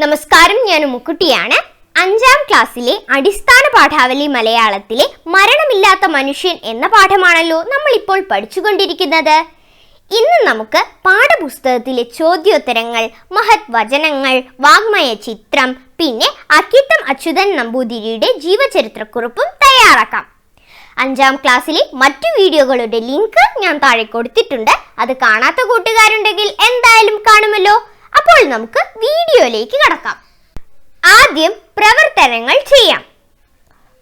നമസ്കാരം, ഞാൻ മുക്കുട്ടിയാണ്. 5ാം ക്ലാസ്സിലെ അടിസ്ഥാന പാഠാവലി മലയാളത്തിലെ മരണമില്ലാത്ത മനുഷ്യൻ എന്ന പാഠമാണല്ലോ നമ്മൾ ഇപ്പോൾ പഠിച്ചുകൊണ്ടിരിക്കുന്നത്. ഇന്ന് നമുക്ക് പാഠപുസ്തകത്തിലെ ചോദ്യോത്തരങ്ങൾ, മഹത് വചനങ്ങൾ, വാഗ്മയ ചിത്രം, പിന്നെ അക്കിത്തം അച്യുതൻ നമ്പൂതിരിയുടെ ജീവചരിത്രക്കുറിപ്പും തയ്യാറാക്കാം. 5ാം ക്ലാസ്സിലെ മറ്റു വീഡിയോകളുടെ ലിങ്ക് ഞാൻ താഴെ കൊടുത്തിട്ടുണ്ട്. അത് കാണാത്ത കൂട്ടുകാരുണ്ടെങ്കിൽ എന്തായാലും കാണുമല്ലോ. അപ്പോൾ നമുക്ക് വീഡിയോയിലേക്ക് കടക്കാം. ആദ്യം പ്രവർത്തനങ്ങൾ ചെയ്യാം.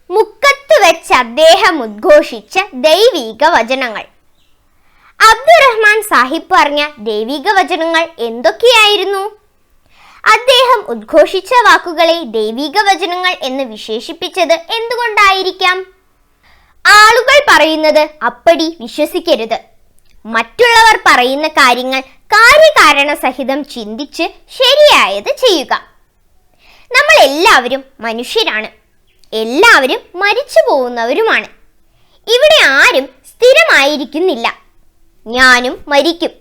മുക്കത്ത് വെച്ച് അദ്ദേഹം ഉദ്ഘോഷിച്ച ദൈവിക വചനങ്ങൾ. അബ്ദുറഹ്മാൻ സാഹിബ് പറഞ്ഞ ദൈവിക വചനങ്ങൾ എന്തൊക്കെയായിരുന്നു? അദ്ദേഹം ഉദ്ഘോഷിച്ച വാക്കുകളെ ദൈവിക വചനങ്ങൾ എന്ന് വിശേഷിപ്പിച്ചത് എന്തുകൊണ്ടായിരിക്കാം? ആളുകൾ പറയുന്നത് അപ്പടി വിശ്വസിക്കരുത്. മറ്റുള്ളവർ പറയുന്ന കാര്യങ്ങൾ കാര്യകാരണ സഹിതം ചിന്തിച്ച് ശരിയായത് ചെയ്യുക. നമ്മൾ എല്ലാവരും മനുഷ്യരാണ്. എല്ലാവരും മരിച്ചു പോകുന്നവരുമാണ്. ഇവിടെ ആരും സ്ഥിരമായിരിക്കുന്നില്ല. ഞാനും മരിക്കും.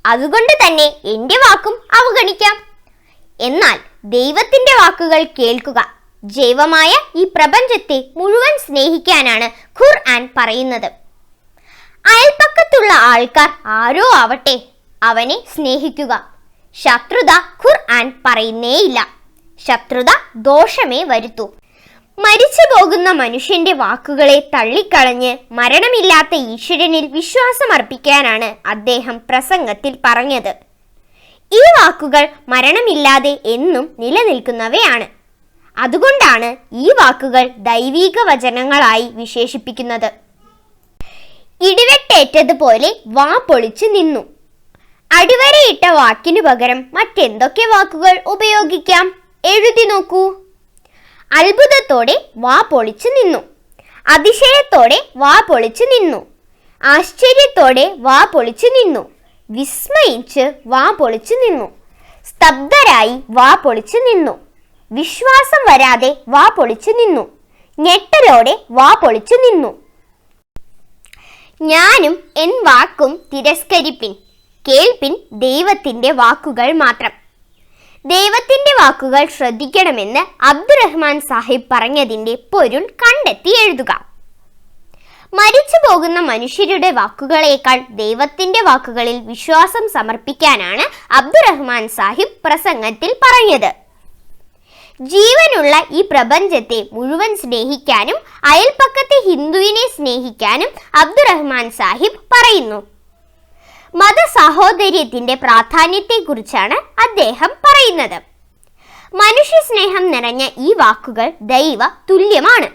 അതുകൊണ്ട് തന്നെ എൻ്റെ വാക്കും അവഗണിക്കാം. എന്നാൽ ദൈവത്തിൻ്റെ വാക്കുകൾ കേൾക്കുക. ജൈവമായ ഈ പ്രപഞ്ചത്തെ മുഴുവൻ സ്നേഹിക്കാനാണ് ഖുർആൻ പറയുന്നത്. അയൽപക്കത്തുള്ള ആൾക്കാർ ആരോ ആവട്ടെ, അവനെ സ്നേഹിക്കുക. ശത്രുത ഖുർആൻ പറയുന്നേയില്ല. ശത്രുത ദോഷമേ വരുത്തൂ. മരിച്ചു പോകുന്ന മനുഷ്യന്റെ വാക്കുകളെ തള്ളിക്കളഞ്ഞ് മരണമില്ലാത്ത ഈശ്വരനിൽ വിശ്വാസമർപ്പിക്കാനാണ് അദ്ദേഹം പ്രസംഗത്തിൽ പറഞ്ഞത്. ഈ വാക്കുകൾ മരണമില്ലാതെ എന്നും നിലനിൽക്കുന്നവയാണ്. അതുകൊണ്ടാണ് ഈ വാക്കുകൾ ദൈവിക വചനങ്ങളായി വിശേഷിപ്പിക്കുന്നത്. ഇടിവെട്ടേറ്റതുപോലെ വാ പൊളിച്ചു നിന്നു. അടിവരയിട്ട വാക്കിനു പകരം മറ്റെന്തൊക്കെ വാക്കുകൾ ഉപയോഗിക്കാം? എഴുതി നോക്കൂ. അത്ഭുതത്തോടെ വാ പൊളിച്ചു നിന്നു. അതിശയത്തോടെ വാ പൊളിച്ചു നിന്നു. ആശ്ചര്യത്തോടെ വാ പൊളിച്ചു നിന്നു. വിസ്മയിച്ച് വാ പൊളിച്ചു നിന്നു. സ്തബ്ധരായി വാ പൊളിച്ചു നിന്നു. വിശ്വാസം വരാതെ വാ പൊളിച്ചു നിന്നു. ഞെട്ടലോടെ വാ പൊളിച്ചു നിന്നു. ഞാനും എൻ വാക്കും തിരസ്കരിപ്പിൻ, കേൾപ്പിൻ ദൈവത്തിൻ്റെ വാക്കുകൾ മാത്രം. ദൈവത്തിൻ്റെ വാക്കുകൾ ശ്രദ്ധിക്കണമെന്ന് അബ്ദുറഹ്മാൻ സാഹിബ് പറഞ്ഞതിൻ്റെ പൊരുൾ കണ്ടെത്തി എഴുതുക. മരിച്ചു പോകുന്ന മനുഷ്യരുടെ വാക്കുകളേക്കാൾ ദൈവത്തിൻ്റെ വാക്കുകളിൽ വിശ്വാസം സമർപ്പിക്കാനാണ് അബ്ദുറഹ്മാൻ സാഹിബ് പ്രസംഗത്തിൽ പറഞ്ഞത്. ജീവനുള്ള ഈ പ്രപഞ്ചത്തെ മുഴുവൻ സ്നേഹിക്കാനും അയൽപക്കത്തെ ഹിന്ദുവിനെ സ്നേഹിക്കാനും അബ്ദുറഹ്മാൻ സാഹിബ് പറയുന്നു. മതസാഹോദര്യത്തിന്റെ പ്രാധാന്യത്തെക്കുറിച്ചാണ് അദ്ദേഹം പറയുന്നത്. മനുഷ്യ സ്നേഹം നിറഞ്ഞ ഈ വാക്കുകൾ ദൈവ തുല്യമാണ്.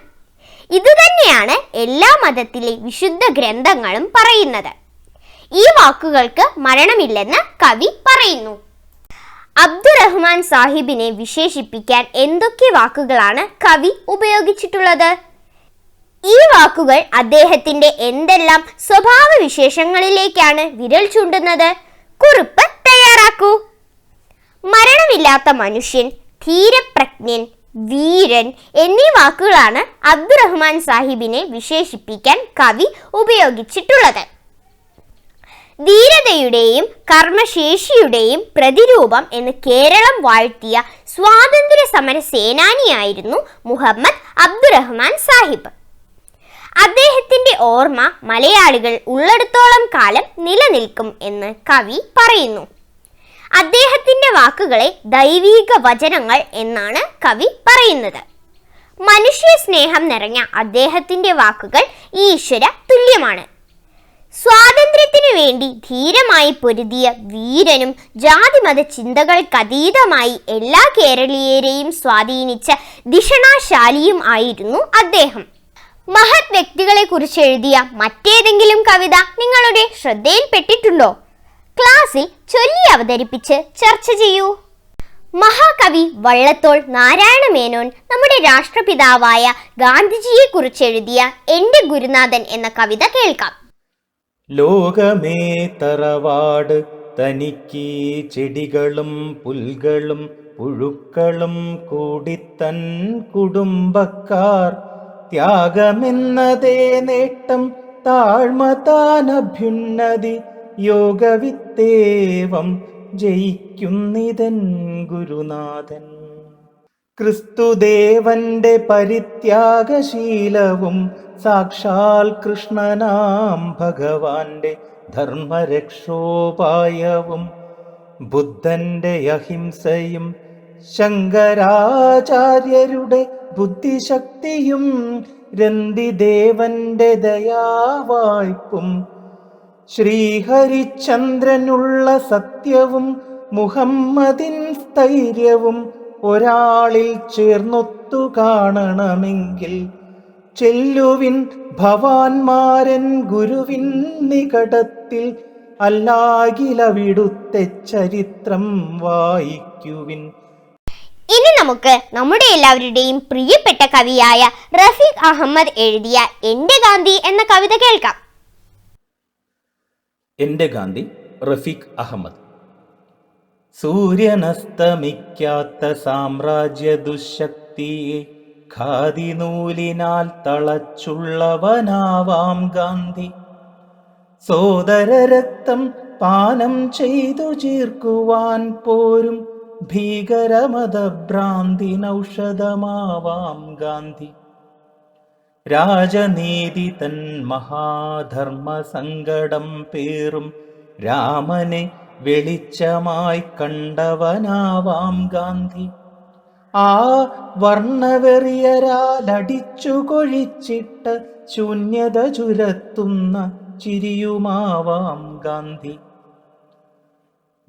ഇതുതന്നെയാണ് എല്ലാ മതത്തിലെ വിശുദ്ധ ഗ്രന്ഥങ്ങളും പറയുന്നത്. ഈ വാക്കുകൾക്ക് മരണമില്ലെന്ന് കവി പറയുന്നു. അബ്ദുറഹ്മാൻ സാഹിബിനെ വിശേഷിപ്പിക്കാൻ എന്തൊക്കെ വാക്കുകളാണ് കവി ഉപയോഗിച്ചിട്ടുള്ളത്? ഈ വാക്കുകൾ അദ്ദേഹത്തിന്റെ എന്തെല്ലാം സ്വഭാവ വിശേഷങ്ങളിലേക്കാണ് വിരൽ ചൂണ്ടുന്നത്? കുറിപ്പ് തയ്യാറാക്കൂ. മരണമില്ലാത്ത മനുഷ്യൻ, ധീരപ്രജ്ഞൻ, വീരൻ എന്നീ വാക്കുകളാണ് അബ്ദുറഹ്മാൻ സാഹിബിനെ വിശേഷിപ്പിക്കാൻ കവി ഉപയോഗിച്ചിട്ടുള്ളത്. ധീരതയുടെയും കർമ്മശേഷിയുടെയും പ്രതിരൂപം എന്ന് കേരളം വാഴ്ത്തിയ സ്വാതന്ത്ര്യ സമര സേനാനിയായിരുന്നു മുഹമ്മദ് അബ്ദുറഹ്മാൻ സാഹിബ്. അദ്ദേഹത്തിന്റെ ഓർമ്മ മലയാളികൾ ഉള്ളിടത്തോളം കാലം നിലനിൽക്കും എന്ന് കവി പറയുന്നു. അദ്ദേഹത്തിന്റെ വാക്കുകളെ ദൈവിക വചനങ്ങൾ എന്നാണ് കവി പറയുന്നത്. മനുഷ്യ സ്നേഹം നിറഞ്ഞ അദ്ദേഹത്തിന്റെ വാക്കുകൾ ഈശ്വര തുല്യമാണ്. സ്വാതന്ത്ര്യത്തിനു വേണ്ടി ധീരമായി പൊരുതിയ വീരനും ജാതിമത ചിന്തകൾക്കതീതമായി എല്ലാ കേരളീയരെയും സ്വാധീനിച്ച ദിഷണാശാലിയും ആയിരുന്നു അദ്ദേഹം. മഹത് വ്യക്തികളെ കുറിച്ച് എഴുതിയ മറ്റേതെങ്കിലും കവിത നിങ്ങളുടെ ശ്രദ്ധയിൽപ്പെട്ടിട്ടുണ്ടോ? ക്ലാസ്സിൽ ചൊല്ലി അവതരിപ്പിച്ച് ചർച്ച ചെയ്യൂ. മഹാകവി വള്ളത്തോൾ നാരായണ മേനോൻ നമ്മുടെ രാഷ്ട്രപിതാവായ ഗാന്ധിജിയെ കുറിച്ച് എഴുതിയ എൻ്റെ ഗുരുനാഥൻ എന്ന കവിത കേൾക്കാം. ലോകമേ തറവാട് തനിക്ക് ചെടികളും പുൽകളും പുഴുക്കളും കൂടിത്തൻ കുടുംബക്കാർ ത്യാഗമെന്നതേ നേട്ടം താഴ്മ താനഭ്യുന്നതി യോഗവിത്തേവം ജയിക്കുന്നിതൻ ഗുരുനാഥൻ. ക്രിസ്തുദേവന്റെ പരിത്യാഗശീലവും സാക്ഷാൽ കൃഷ്ണനാം ഭഗവാന്റെ ധർമ്മരക്ഷോപായവും ബുദ്ധന്റെ അഹിംസയും ശങ്കരാചാര്യരുടെ ബുദ്ധിശക്തിയും രന്തിദേവന്റെ ദയാവായ്പും ശ്രീഹരിചന്ദ്രനുള്ള സത്യവും മുഹമ്മദിൻ സ്ഥൈര്യവും ഒരാളിൽ ചേർന്നൊത്തു കാണണമെങ്കിൽ ചെല്ലുവിൻ ഭവാൻമാരൻ ഗുരുവിൻ നികടത്തിൽ, അല്ലാകിലവിടുത്തെ ചരിത്രം വായിക്കുവിൻ. ഇനി നമുക്ക് നമ്മുടെ എല്ലാവരുടെയും പ്രിയപ്പെട്ട കവിയായ റഫീഖ് അഹമ്മദ് എഴുതിയ എന്റെ ഗാന്ധി എന്ന കവിത കേൾക്കാം. എന്റെ ഗാന്ധി, റഫീഖ് അഹമ്മദ്. സൂര്യനസ്തമിക്കാത്ത സാമ്രാജ്യ ദുശക്തിയെ ഖാദി നൂലിനാൽ തളച്ചുള്ളവനാവാം ഗാന്ധി. സോദരരക്തം പാനം ചെയ്തു ചീർക്കുവാൻ പോരും ഭീകരമതഭ്രാന്തിനൗഷധമാവാം ഗാന്ധി. രാജനീതി തൻ മഹാധർമ്മ സങ്കടം പേറും രാമനെ വെളിച്ചമായി കണ്ടവനാവാം ഗാന്ധി. ആ വർണ്ണവെറിയരാലടിച്ചു കൊഴിച്ചിട്ട ശൂന്യത ചുരത്തുന്ന ചിരിയുമാവാം ഗാന്ധി.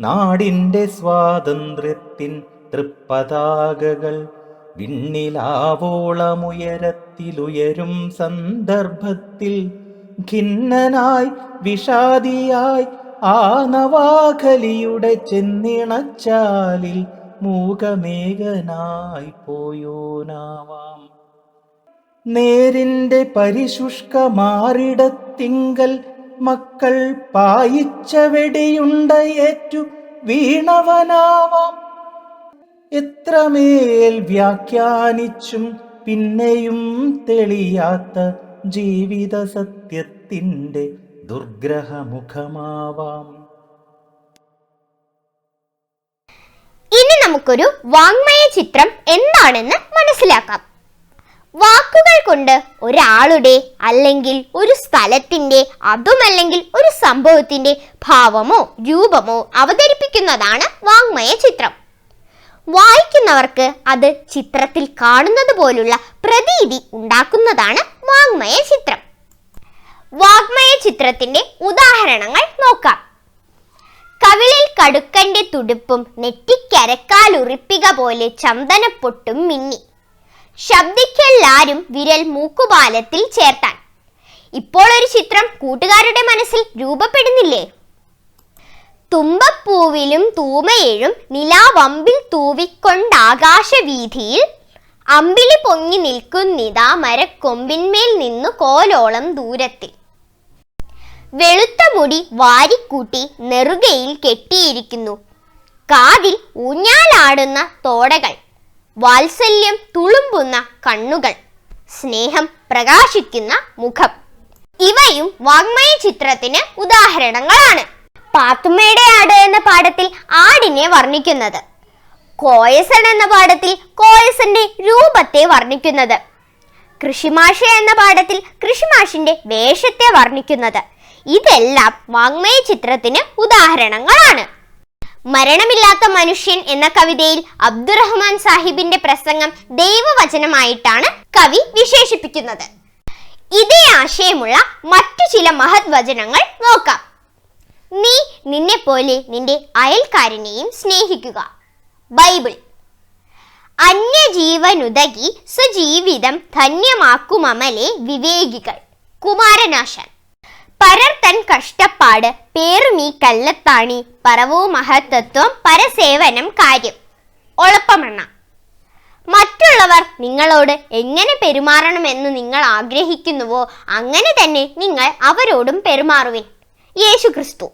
നാടിൻ്റെ സ്വാതന്ത്ര്യത്തിൻ തൃപ്പതാകകൾ വിണ്ണിലാവോളമുയരത്തിലുയരും സന്ദർഭത്തിൽ ഖിന്നനായി വിഷാദിയായി ആ നവാഖലിയുടെ ചെന്നിണച്ചാലിൽ മൂകമേഘനായി പോയോനാവാം. നേരിൻ്റെ പരിശുഷ്കമാറിടത്തിങ്കൽ മക്കൾ പായിച്ച വെടിയുണ്ടയേറ്റു വീണവനാവാം. എത്രമേൽ വ്യാഖ്യാനിച്ചും പിന്നെയും തെളിയാത്ത ജീവിത സത്യത്തിൻ്റെ ദുർഗ്രഹമുഖമാവാം. ഇനി നമുക്കൊരു വാങ്മയ ചിത്രം എന്താണെന്ന് മനസ്സിലാക്കാം. വാക്കുകൾ കൊണ്ട് ഒരാളുടെ അല്ലെങ്കിൽ ഒരു സ്ഥലത്തിന്റെ, അതുമല്ലെങ്കിൽ ഒരു സംഭവത്തിന്റെ ഭാവമോ രൂപമോ അവതരിപ്പിക്കുന്നതാണ് വാങ്മയ ചിത്രം. വായിക്കുന്നവർക്ക് അത് ചിത്രത്തിൽ കാണുന്നത് പോലുള്ള പ്രതീതി ഉണ്ടാക്കുന്നതാണ് വാങ്മയ ചിത്രം. വാങ്മയ ചിത്രത്തിന്റെ ഉദാഹരണങ്ങൾ നോക്കാം. കവിളിൽ കടുക്കന്റെ തുടുപ്പും നെറ്റിക്കരക്കാലുറിപ്പിക പോലെ ചന്ദനപ്പൊട്ടും മിന്നി. ശബ്ദിക്കെല്ലാരും വിരൽ മൂക്കുപാലത്തിൽ ചേർത്താൻ. ഇപ്പോൾ ഒരു ചിത്രം കൂട്ടുകാരുടെ മനസ്സിൽ രൂപപ്പെടുന്നില്ലേ? തുമ്പപ്പൂവിലും തൂമയേഴും നിലാവമ്പിൽ തൂവിക്കൊണ്ടാകാശവീഥിയിൽ അമ്പിളി പൊങ്ങി നിൽക്കുന്നിതാ മരക്കൊമ്പിന്മേൽ നിന്നു കോലോളം ദൂരത്തിൽ. വെളുത്ത മുടി വാരിക്കൂട്ടി നെറുകയിൽ കെട്ടിയിരിക്കുന്നു. കാതിൽ ഊഞ്ഞാലാടുന്ന തോടകൾ, വാത്സല്യം തുളുമ്പുന്ന കണ്ണുകൾ, സ്നേഹം പ്രകാശിക്കുന്ന മുഖം. ഇവയും വാങ്മയ ചിത്രത്തിന് ഉദാഹരണങ്ങളാണ്. പാത്തുമ്മയുടെ ആട് എന്ന പാഠത്തിൽ ആടിനെ വർണ്ണിക്കുന്നത്, കോയസൻ എന്ന പാഠത്തിൽ കോയസന്റെ രൂപത്തെ വർണ്ണിക്കുന്നത്, കൃഷിമാഷ എന്ന പാഠത്തിൽ കൃഷിമാഷിന്റെ വേഷത്തെ വർണ്ണിക്കുന്നത്, ഇതെല്ലാം വാങ്മയ ചിത്രത്തിന് ഉദാഹരണങ്ങളാണ്. മരണമില്ലാത്ത മനുഷ്യൻ എന്ന കവിതയിൽ അബ്ദുറഹ്മാൻ സാഹിബിന്റെ പ്രസംഗം ദൈവവചനമായിട്ടാണ് കവി വിശേഷിപ്പിക്കുന്നത്. ഇതേ ആശയമുള്ള മറ്റു ചില മഹത് വചനങ്ങൾ നോക്കാം. നീ നിന്നെ പോലെ നിന്റെ അയൽക്കാരനെയും സ്നേഹിക്കുക. ബൈബിൾ. അന്യജീവനുതകി സ്വജീവിതം ധന്യമാക്കുമമലെ വിവേകികൾ. കുമാരനാശാൻ. പരർ തൻ കഷ്ടപ്പാട് പേറുമീ കല്ലത്താണി പറവൂ മഹത്തത്വം പരസേവനം കാര്യം. ഒളപ്പമണ്ണ. മറ്റുള്ളവർ നിങ്ങളോട് എങ്ങനെ പെരുമാറണമെന്ന് നിങ്ങൾ ആഗ്രഹിക്കുന്നുവോ അങ്ങനെ തന്നെ നിങ്ങൾ അവരോടും പെരുമാറുവിൻ. യേശുക്രിസ്തു.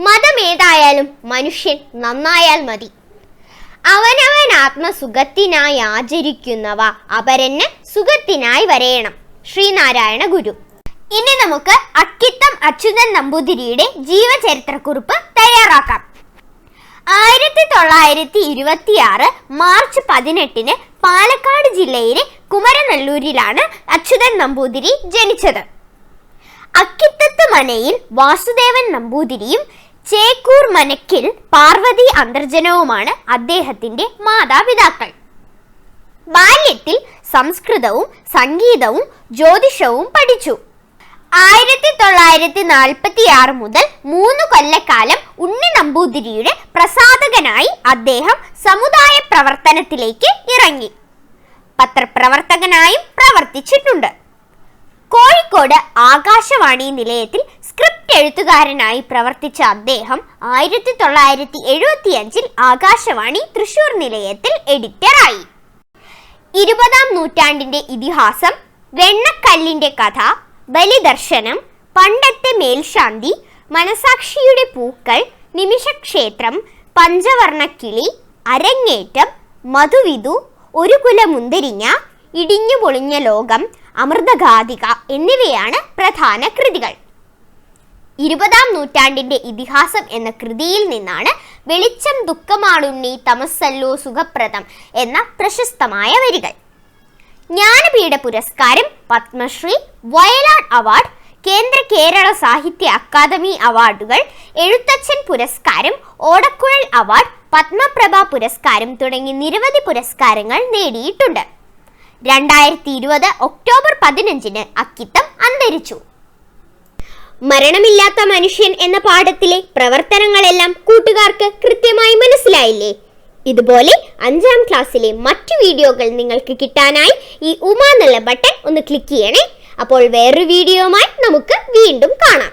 മതമേതായാലും മനുഷ്യൻ നന്നായാൽ മതി. അവനവൻ ആത്മസുഖത്തിനായി ആചരിക്കുന്നവ അപരന് സുഖത്തിനായി വരേണം. ശ്രീനാരായണ ഗുരു. ഇനി നമുക്ക് അക്കിത്തം അച്യുതൻ നമ്പൂതിരിയുടെ ജീവചരിത്രക്കുറിപ്പ് തയ്യാറാക്കാം. 1926 മാർച്ച് 18 പാലക്കാട് ജില്ലയിലെ കുമരനെല്ലൂരിലാണ് അച്യുതൻ നമ്പൂതിരി ജനിച്ചത്. അക്കിത്തത്ത് മനയിൽ വാസുദേവൻ നമ്പൂതിരിയും ചേക്കൂർ മനക്കിൽ പാർവതി അന്തർജനവുമാണ് അദ്ദേഹത്തിന്റെ മാതാപിതാക്കൾ. ബാല്യത്തിൽ സംസ്കൃതവും സംഗീതവും ജ്യോതിഷവും പഠിച്ചു. 1946 മുതൽ 3 കൊല്ലക്കാലം ഉണ്ണി നമ്പൂതിരിയുടെ പ്രസാധകനായി അദ്ദേഹം സമുദായ പ്രവർത്തനത്തിലേക്ക് ഇറങ്ങി. പത്രപ്രവർത്തകനായും പ്രവർത്തിച്ചിട്ടുണ്ട്. കോഴിക്കോട് ആകാശവാണി നിലയത്തിൽ സ്ക്രിപ്റ്റ് എഴുത്തുകാരനായി പ്രവർത്തിച്ച അദ്ദേഹം 1975 ആകാശവാണി തൃശൂർ നിലയത്തിൽ എഡിറ്ററായി. 20-ാം നൂറ്റാണ്ടിന്റെ ഇതിഹാസം, വെണ്ണക്കല്ലിന്റെ കഥ, ബലിദർശനം, പണ്ടത്തെ മേൽശാന്തി, മനസാക്ഷിയുടെ പൂക്കൾ, നിമിഷക്ഷേത്രം, പഞ്ചവർണക്കിളി, അരങ്ങേറ്റം, മധുവിധു, ഒരു കുലമുന്തിരിങ്ങ, ഇടിഞ്ഞു പൊളിഞ്ഞ ലോകം, അമൃതഗാധിക എന്നിവയാണ് പ്രധാന കൃതികൾ. 20-ാം നൂറ്റാണ്ടിന്റെ ഇതിഹാസം എന്ന കൃതിയിൽ നിന്നാണ് വെളിച്ചം ദുഃഖമാണുണ്ണി തമസ്സല്ലോ സുഖപ്രദം എന്ന പ്രശസ്തമായ വരികൾ. ജ്ഞാനപീഠ പുരസ്കാരം, പത്മശ്രീ, വയലാർ അവാർഡ്, കേന്ദ്ര കേരള സാഹിത്യ അക്കാദമി അവാർഡുകൾ, എഴുത്തച്ഛൻ പുരസ്കാരം, ഓടക്കുഴൽ അവാർഡ്, പത്മപ്രഭ പുരസ്കാരം തുടങ്ങി നിരവധി പുരസ്കാരങ്ങൾ നേടിയിട്ടുണ്ട്. 2020 ഒക്ടോബർ 15 അക്കിത്തം അന്തരിച്ചു. മരണമില്ലാത്ത മനുഷ്യൻ എന്ന പാഠത്തിലെ പ്രവർത്തനങ്ങളെല്ലാം കൂട്ടുകാർക്ക് കൃത്യമായി മനസ്സിലായില്ലേ? ഇതുപോലെ 5-ാം ക്ലാസ്സിലെ മറ്റു വീഡിയോകൾ നിങ്ങൾക്ക് കിട്ടാനായി ഈ ഉമ എന്നുള്ള ബട്ടൺ ഒന്ന് ക്ലിക്ക് ചെയ്യണേ. അപ്പോൾ വേറൊരു വീഡിയോയുമായി നമുക്ക് വീണ്ടും കാണാം.